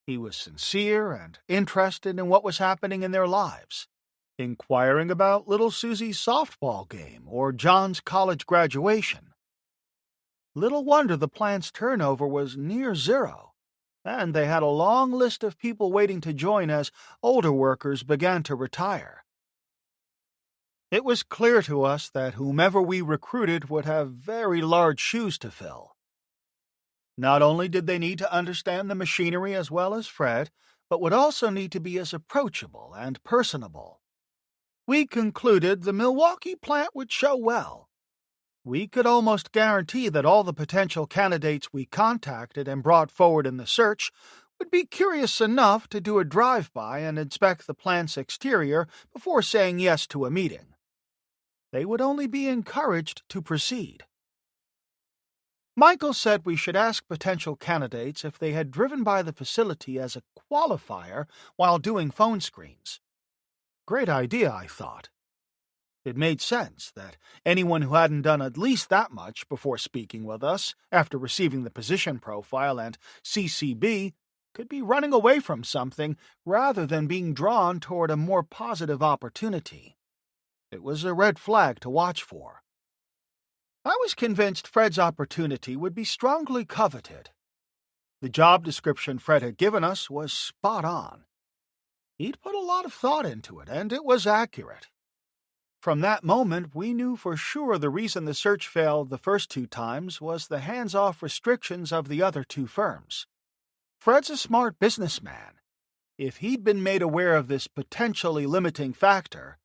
He was sincere and interested in what was happening in their lives, inquiring about little Susie's softball game or John's college graduation. Little wonder the plant's turnover was near zero, and they had a long list of people waiting to join as older workers began to retire. It was clear to us that whomever we recruited would have very large shoes to fill. Not only did they need to understand the machinery as well as Fred, but would also need to be as approachable and personable. We concluded the Milwaukee plant would show well. We could almost guarantee that all the potential candidates we contacted and brought forward in the search would be curious enough to do a drive-by and inspect the plant's exterior before saying yes to a meeting. They would only be encouraged to proceed. Michael said we should ask potential candidates if they had driven by the facility as a qualifier while doing phone screens. Great idea, I thought. It made sense that anyone who hadn't done at least that much before speaking with us after receiving the position profile and CCB could be running away from something rather than being drawn toward a more positive opportunity. It was a red flag to watch for. I was convinced Fred's opportunity would be strongly coveted. The job description Fred had given us was spot on. He'd put a lot of thought into it, and it was accurate. From that moment, we knew for sure the reason the search failed the first 2 times was the hands-off restrictions of the other 2 firms. Fred's a smart businessman. If he'd been made aware of this potentially limiting factor,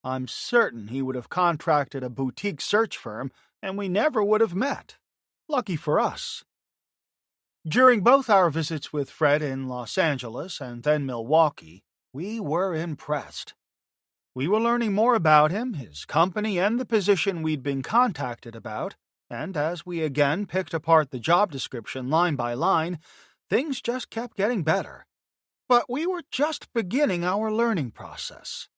I'm certain he would have contracted a boutique search firm and we never would have met. Lucky for us. During both our visits with Fred in Los Angeles and then Milwaukee, we were impressed. We were learning more about him, his company, and the position we'd been contacted about, and as we again picked apart the job description line by line, things just kept getting better. But we were just beginning our learning process.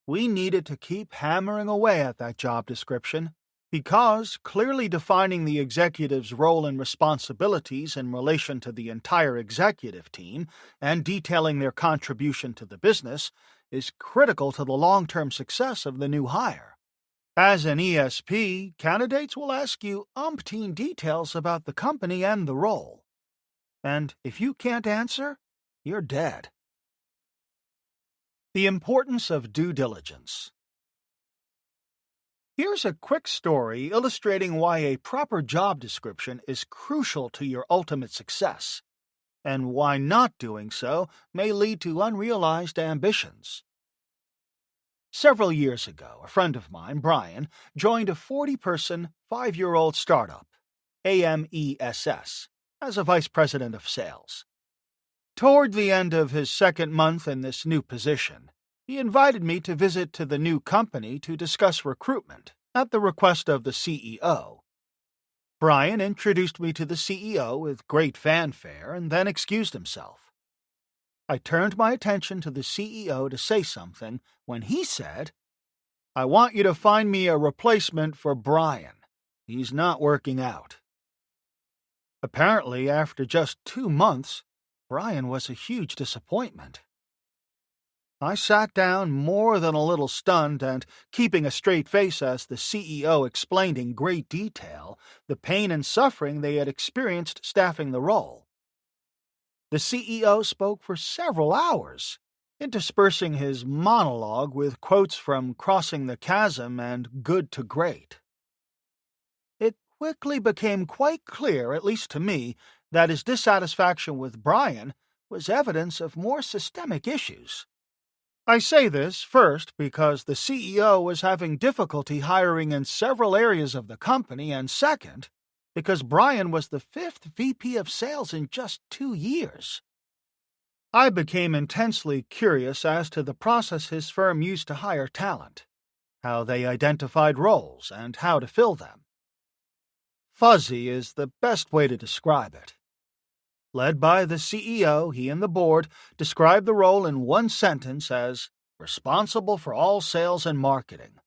We needed to keep hammering away at that job description, because clearly defining the executive's role and responsibilities in relation to the entire executive team and detailing their contribution to the business is critical to the long-term success of the new hire. As an ESP, candidates will ask you umpteen details about the company and the role. And if you can't answer, you're dead. The importance of due diligence. Here's a quick story illustrating why a proper job description is crucial to your ultimate success, and why not doing so may lead to unrealized ambitions. Several years ago, a friend of mine, Brian, joined a 40-person, 5-year-old startup, AMESS, as a vice president of sales. Toward the end of his second month in this new position, he invited me to visit to the new company to discuss recruitment at the request of the CEO. Brian introduced me to the CEO with great fanfare and then excused himself. I turned my attention to the CEO to say something when he said, "I want you to find me a replacement for Brian. He's not working out." Apparently, after just 2 months, Brian was a huge disappointment. I sat down more than a little stunned and keeping a straight face as the CEO explained in great detail the pain and suffering they had experienced staffing the role. The CEO spoke for several hours, interspersing his monologue with quotes from Crossing the Chasm and Good to Great. It quickly became quite clear, at least to me, that his dissatisfaction with Brian was evidence of more systemic issues. I say this, first, because the CEO was having difficulty hiring in several areas of the company, and second, because Brian was the 5th VP of sales in just 2 years. I became intensely curious as to the process his firm used to hire talent, how they identified roles, and how to fill them. Fuzzy is the best way to describe it. Led by the CEO, he and the board described the role in one sentence as responsible for all sales and marketing.